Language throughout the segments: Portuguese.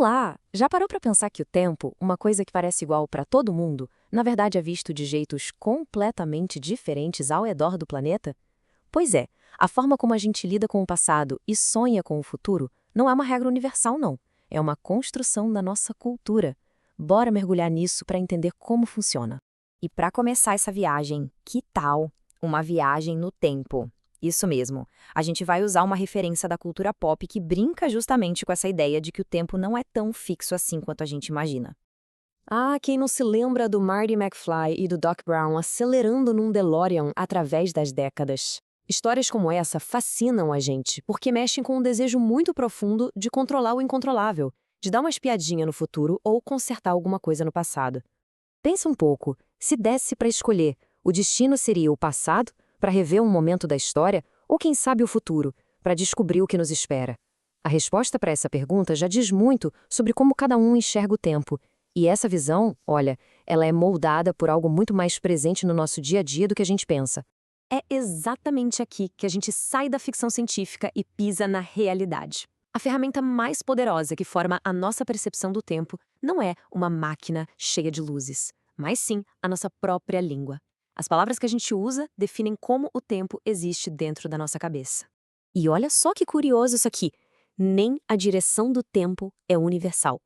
Olá! Já parou para pensar que o tempo, uma coisa que parece igual para todo mundo, na verdade é visto de jeitos completamente diferentes ao redor do planeta? Pois é, a forma como a gente lida com o passado e sonha com o futuro não é uma regra universal, não. É uma construção da nossa cultura. Bora mergulhar nisso para entender como funciona. E para começar essa viagem, que tal uma viagem no tempo? Isso mesmo. A gente vai usar uma referência da cultura pop que brinca justamente com essa ideia de que o tempo não é tão fixo assim quanto a gente imagina. Ah, quem não se lembra do Marty McFly e do Doc Brown acelerando num DeLorean através das décadas? Histórias como essa fascinam a gente, porque mexem com um desejo muito profundo de controlar o incontrolável, de dar uma espiadinha no futuro ou consertar alguma coisa no passado. Pensa um pouco, se desse para escolher, o destino seria o passado, para rever um momento da história, ou quem sabe o futuro, para descobrir o que nos espera? A resposta para essa pergunta já diz muito sobre como cada um enxerga o tempo. E essa visão, olha, ela é moldada por algo muito mais presente no nosso dia a dia do que a gente pensa. É exatamente aqui que a gente sai da ficção científica e pisa na realidade. A ferramenta mais poderosa que forma a nossa percepção do tempo não é uma máquina cheia de luzes, mas sim a nossa própria língua. As palavras que a gente usa definem como o tempo existe dentro da nossa cabeça. E olha só que curioso isso aqui. Nem a direção do tempo é universal.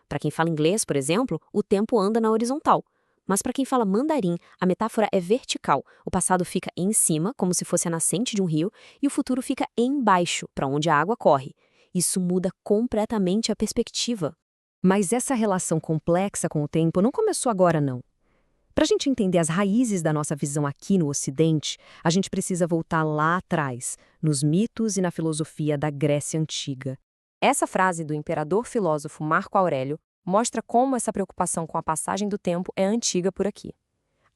Para quem fala inglês, por exemplo, o tempo anda na horizontal. Mas para quem fala mandarim, a metáfora é vertical. O passado fica em cima, como se fosse a nascente de um rio, e o futuro fica embaixo, para onde a água corre. Isso muda completamente a perspectiva. Mas essa relação complexa com o tempo não começou agora, não. Para a gente entender as raízes da nossa visão aqui no Ocidente, a gente precisa voltar lá atrás, nos mitos e na filosofia da Grécia Antiga. Essa frase do imperador filósofo Marco Aurélio mostra como essa preocupação com a passagem do tempo é antiga por aqui.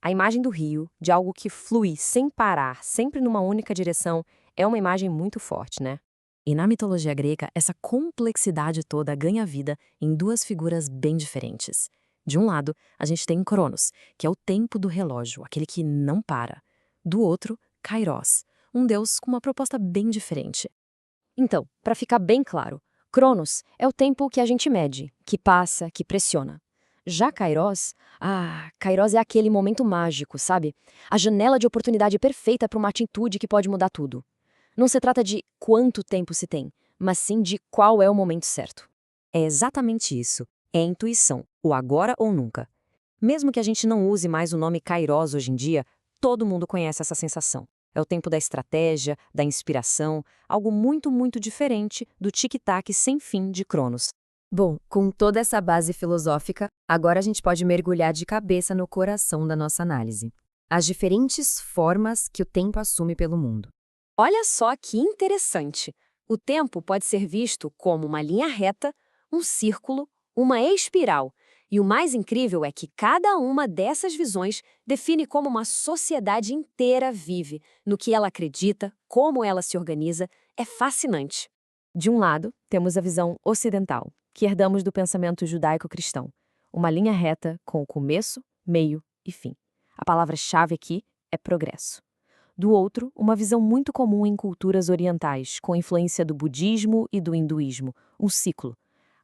A imagem do rio, de algo que flui sem parar, sempre numa única direção, é uma imagem muito forte, né? E na mitologia grega, essa complexidade toda ganha vida em duas figuras bem diferentes. De um lado, a gente tem Cronos, que é o tempo do relógio, aquele que não para. Do outro, Kairos, um deus com uma proposta bem diferente. Então, para ficar bem claro, Cronos é o tempo que a gente mede, que passa, que pressiona. Já Kairos é aquele momento mágico, sabe? A janela de oportunidade perfeita para uma atitude que pode mudar tudo. Não se trata de quanto tempo se tem, mas sim de qual é o momento certo. É exatamente isso. É intuição, o agora ou nunca. Mesmo que a gente não use mais o nome Kairos hoje em dia, todo mundo conhece essa sensação. É o tempo da estratégia, da inspiração, algo muito, muito diferente do tic-tac sem fim de Cronos. Bom, com toda essa base filosófica, agora a gente pode mergulhar de cabeça no coração da nossa análise. As diferentes formas que o tempo assume pelo mundo. Olha só que interessante! O tempo pode ser visto como uma linha reta, um círculo, uma espiral. E o mais incrível é que cada uma dessas visões define como uma sociedade inteira vive, no que ela acredita, como ela se organiza. É fascinante. De um lado, temos a visão ocidental, que herdamos do pensamento judaico-cristão. Uma linha reta com o começo, meio e fim. A palavra-chave aqui é progresso. Do outro, uma visão muito comum em culturas orientais, com influência do budismo e do hinduísmo, um ciclo.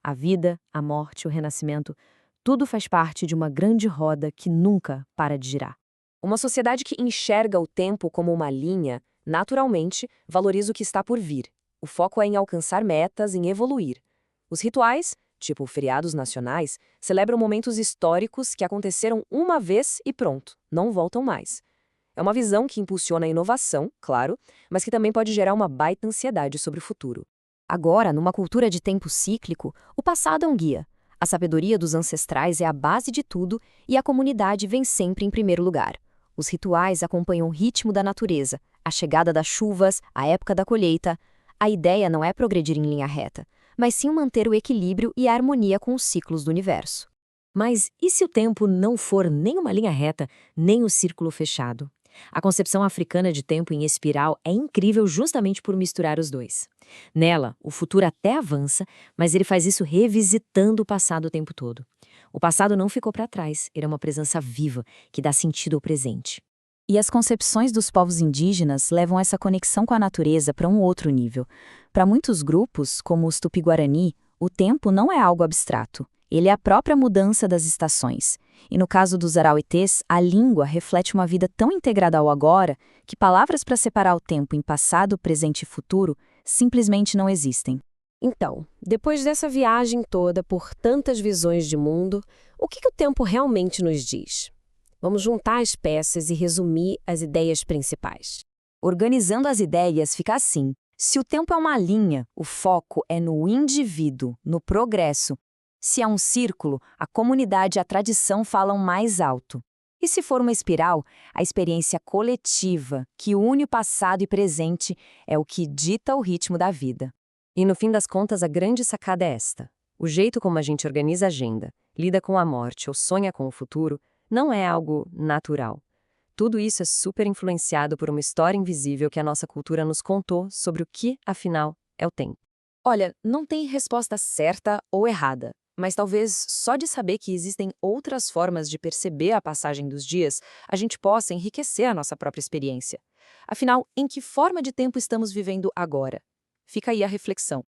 A vida, a morte, o renascimento, tudo faz parte de uma grande roda que nunca para de girar. Uma sociedade que enxerga o tempo como uma linha, naturalmente, valoriza o que está por vir. O foco é em alcançar metas, em evoluir. Os rituais, tipo feriados nacionais, celebram momentos históricos que aconteceram uma vez e pronto, não voltam mais. É uma visão que impulsiona a inovação, claro, mas que também pode gerar uma baita ansiedade sobre o futuro. Agora, numa cultura de tempo cíclico, o passado é um guia. A sabedoria dos ancestrais é a base de tudo e a comunidade vem sempre em primeiro lugar. Os rituais acompanham o ritmo da natureza, a chegada das chuvas, a época da colheita. A ideia não é progredir em linha reta, mas sim manter o equilíbrio e a harmonia com os ciclos do universo. Mas e se o tempo não for nem uma linha reta, nem o círculo fechado? A concepção africana de tempo em espiral é incrível justamente por misturar os dois. Nela, o futuro até avança, mas ele faz isso revisitando o passado o tempo todo. O passado não ficou para trás, ele é uma presença viva que dá sentido ao presente. E as concepções dos povos indígenas levam essa conexão com a natureza para um outro nível. Para muitos grupos, como os Tupi-Guarani, O tempo não é algo abstrato. Ele é a própria mudança das estações. E no caso dos Arauetês, a língua reflete uma vida tão integrada ao agora que palavras para separar o tempo em passado, presente e futuro simplesmente não existem. Então, depois dessa viagem toda por tantas visões de mundo, o que o tempo realmente nos diz? Vamos juntar as peças e resumir as ideias principais. Organizando as ideias, fica assim. Se o tempo é uma linha, o foco é no indivíduo, no progresso. Se é um círculo, a comunidade e a tradição falam mais alto. E se for uma espiral, a experiência coletiva, que une o passado e presente, é o que dita o ritmo da vida. E no fim das contas, a grande sacada é esta. O jeito como a gente organiza a agenda, lida com a morte ou sonha com o futuro, não é algo natural. Tudo isso é super influenciado por uma história invisível que a nossa cultura nos contou sobre o que, afinal, é o tempo. Olha, não tem resposta certa ou errada, mas talvez só de saber que existem outras formas de perceber a passagem dos dias, a gente possa enriquecer a nossa própria experiência. Afinal, em que forma de tempo estamos vivendo agora? Fica aí a reflexão.